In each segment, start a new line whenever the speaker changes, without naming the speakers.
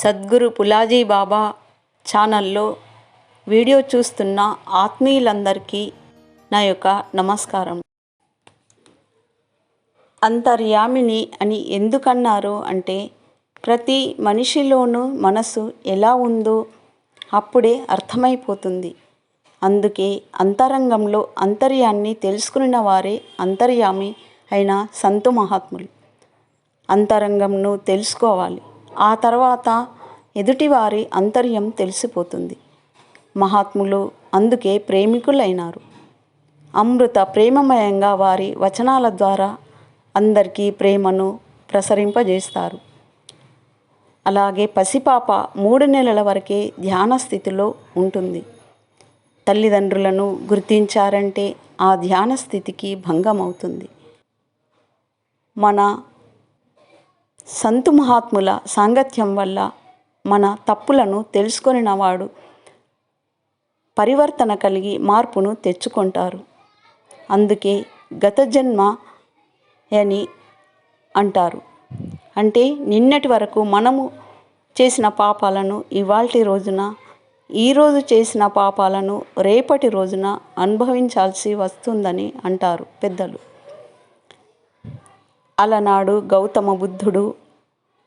సద్గురు పులాజీ బాబా ఛానల్లో వీడియో చూస్తున్న ఆత్మీయులందరికీ నా యొక్క నమస్కారం. అంతర్యామిని అని ఎందుకన్నారు అంటే, ప్రతి మనిషిలోనూ మనసు ఎలా ఉందో అప్పుడే అర్థమైపోతుంది. అందుకే అంతరంగంలో అంతర్యాన్ని తెలుసుకున్న వారే అంతర్యామి అయిన సంతు మహాత్ములు. అంతరంగంను తెలుసుకోవాలి, ఆ తర్వాత ఎదుటివారి అంతర్యం తెలిసిపోతుంది. మహాత్ములు అందుకే ప్రేమికులైనారు. అమృత ప్రేమమయంగా వారి వచనాల ద్వారా అందరికీ ప్రేమను ప్రసరింపజేస్తారు. అలాగే పసిపాప 3 నెలల వరకే ధ్యాన స్థితిలో ఉంటుంది. తల్లిదండ్రులను గుర్తించారంటే ఆ ధ్యాన స్థితికి భంగం అవుతుంది. మన సంతు మహాత్ముల సాంగత్యం వల్ల మన తప్పులను తెలుసుకొనినవాడు పరివర్తన కలిగి మార్పును తెచ్చుకుంటారు. అందుకే గత జన్మ అని అంటారు. అంటే నిన్నటి వరకు మనము చేసిన పాపాలను ఇవాల్టి రోజున, ఈరోజు చేసిన పాపాలను రేపటి రోజున అనుభవించాల్సి వస్తుందని అంటారు పెద్దలు. అలనాడు గౌతమ బుద్ధుడు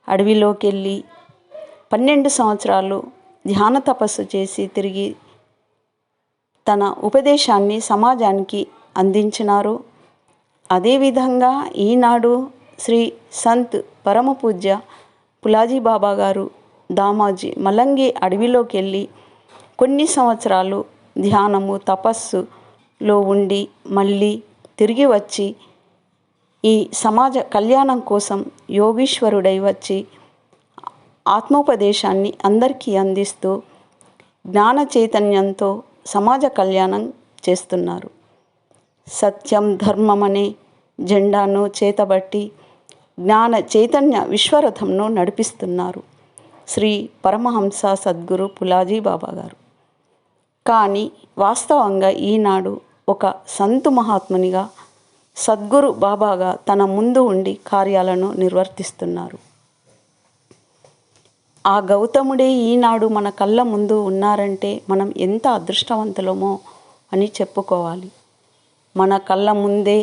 అడవిలోకి వెళ్ళి 12 సంవత్సరాలు ధ్యాన తపస్సు చేసి తిరిగి తన ఉపదేశాన్ని సమాజానికి అందించినారు. అదేవిధంగా ఈనాడు శ్రీ సంత్ పరమపూజ్య పులాజీ బాబా గారు దామాజీ మలంగి అడవిలోకి వెళ్ళి కొన్ని సంవత్సరాలు ధ్యానము తపస్సులో ఉండి మళ్ళీ తిరిగి వచ్చి ఈ సమాజ కళ్యాణం కోసం యోగీశ్వరుడై వచ్చి ఆత్మోపదేశాన్ని అందరికీ అందిస్తూ జ్ఞాన చైతన్యంతో సమాజ కళ్యాణం చేస్తున్నారు. సత్యం ధర్మం అనే జెండాను చేతబట్టి జ్ఞాన చైతన్య విశ్వరథంను నడిపిస్తున్నారు శ్రీ పరమహంస సద్గురు పులాజీ బాబా గారు. కానీ వాస్తవంగా ఈనాడు ఒక సంతు మహాత్మునిగా సద్గురు బాబాగా తన ముందు ఉండి కార్యాలను నిర్వర్తిస్తున్నారు. ఆ గౌతముడే ఈనాడు మన కళ్ళ ముందు ఉన్నారంటే మనం ఎంత అదృష్టవంతులమో అని చెప్పుకోవాలి. మన కళ్ళ ముందే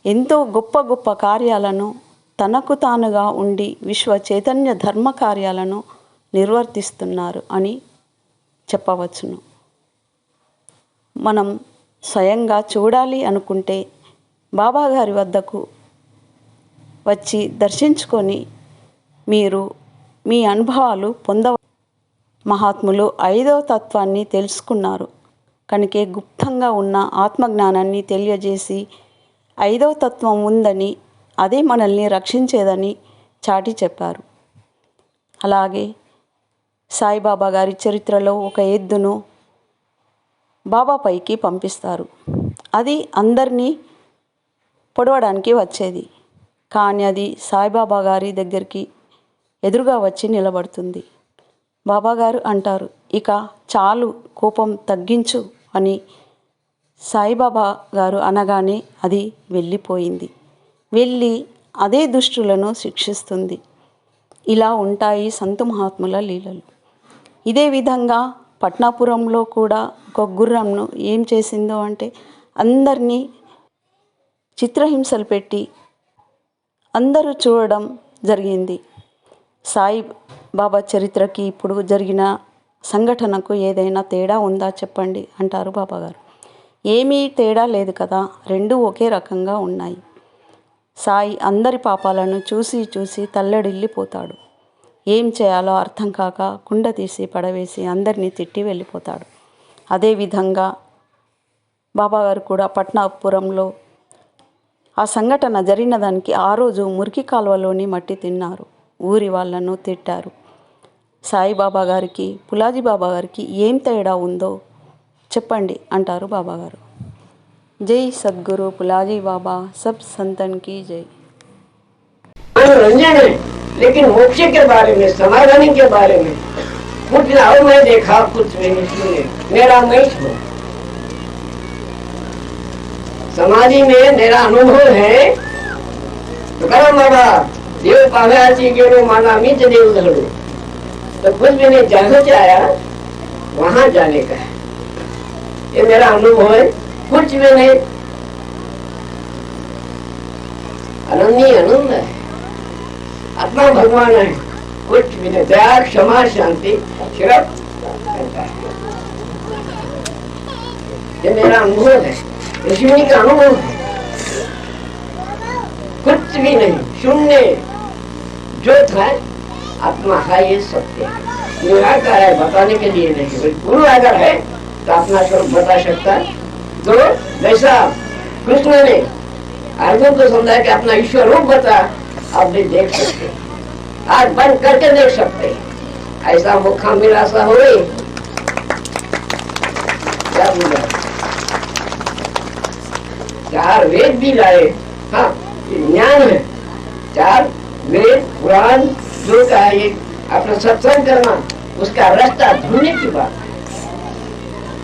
ఎంతో గొప్ప గొప్ప కార్యాలను తనకు తానుగా ఉండి విశ్వ చైతన్య ధర్మ కార్యాలను నిర్వర్తిస్తున్నారు అని చెప్పవచ్చును. మనం స్వయంగా చూడాలి అనుకుంటే బాబాగారి వద్దకు వచ్చి దర్శించుకొని మీరు మీ అనుభవాలు మహాత్ములు 5వ తత్వాన్ని తెలుసుకున్నారు కనుకే గుప్తంగా ఉన్న ఆత్మజ్ఞానాన్ని తెలియజేసి 5వ తత్వం ఉందని, అదే మనల్ని రక్షించేదని చాటి చెప్పారు. అలాగే సాయిబాబా గారి చరిత్రలో ఒక ఎద్దును బాబాపైకి పంపిస్తారు. అది అందరినీ పొడవడానికి వచ్చేది, కానీ అది సాయిబాబా గారి దగ్గరికి ఎదురుగా వచ్చి నిలబడుతుంది. బాబాగారు అంటారు, ఇక చాలు, కోపం తగ్గించు అని. సాయిబాబా గారు అనగానే అది వెళ్ళిపోయింది. వెళ్ళి అదే దుష్టులను శిక్షిస్తుంది. ఇలా ఉంటాయి సంతు మహాత్ముల లీలలు. ఇదే విధంగా పట్నాపురంలో కూడా ఒక గుర్రంను ఏం చేసిందో అంటే అందరినీ చిత్రహింసలు పెట్టి అందరూ చూడడం జరిగింది. సాయి బాబా చరిత్రకి ఇప్పుడు జరిగిన సంఘటనకు ఏదైనా తేడా ఉందా చెప్పండి అంటారు బాబాగారు. ఏమీ తేడా లేదు కదా, రెండూ ఒకే రకంగా ఉన్నాయి. సాయి అందరి పాపాలను చూసి చూసి తల్లడిల్లిపోతాడు. ఏం చేయాలో అర్థం కాక కుండ తీసి పడవేసి అందరినీ తిట్టి వెళ్ళిపోతాడు. అదేవిధంగా బాబాగారు కూడా పట్నాపురంలో ఆ సంఘటన జరిగిన దానికి ఆ రోజు మురికి కాలువలోని మట్టి తిన్నారు. ఊరి వాళ్ళను తిట్టారు. సాయిబాబా గారికి పులాజీ బాబా గారికి ఏం తేడా ఉందో చెప్పండి అంటారు బాబాగారు. జై సద్గురు పులాజీ బాబా, సబ్ సంతన్ की जय.
लेकिन मोक्ष के बारे में, समाधान के बारे में कुछ और मैं देखा, कुछ नहीं सुने, मेरा नहीं सुना। समाधि में मेरा अनुभव है तो करो बाबा देव पाव्याची गेलो माना मीच देव धड़ू, तो कुछ भी नहीं, जहाँ से आया वहां जाने का है। ये मेरा अनुभव है, कुछ भी नहीं, अनन्य आनंद है, आत्मा भगवान है, कुछ भी नहीं, दया क्षमा शांति सिर्फ करता है। ये मेरा अनुभव है, ऋषि का अनुभव है, कुछ भी नहीं, शून्य जो था आत्मा है, ये सत्य है, निराकार है, बताने के लिए नहीं। गुरु अगर है तो अपना स्वरूप बता सकता है। तो जैसा कृष्ण ने अर्जुन को समझाया कि अपना ईश्वर रूप बता, आप भी देख सकते, आज बंद करके देख सकते, ऐसा मौका मिला सा हो क्या बोला। चार वेद भी लाए, हाँ ज्ञान है, चार वेद पुराण जो का ये अपना सत्संग करना, उसका रास्ता ढूंढने की बात है,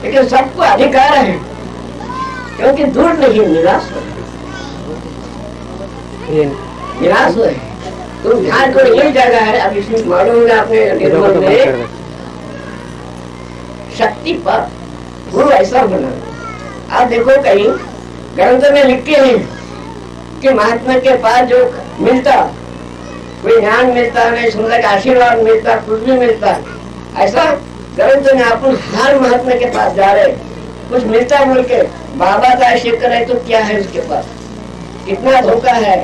लेकिन सबको अधिकार है, क्योंकि दूर नहीं, निराश है, निराश है। तुम ध्यान करो, यही जगह है, अब इसमें मालूम है अपने निर्मल में शक्ति पर गुरु ऐसा बना। आप देखो कहीं ग्रंथ में लिखे हैं कि महात्मा के पास जो मिलता, कोई ज्ञान मिलता नहीं, सुंदर का आशीर्वाद मिलता, कुछ भी मिलता, ऐसा ग्रंथ में अपन हर महात्मा के पास जा रहे, कुछ मिलता बोल के बाबा का आशीर्वाद करे तो क्या है उसके पास, कितना धोखा है,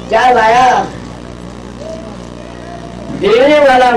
क्या लाया, देने वाला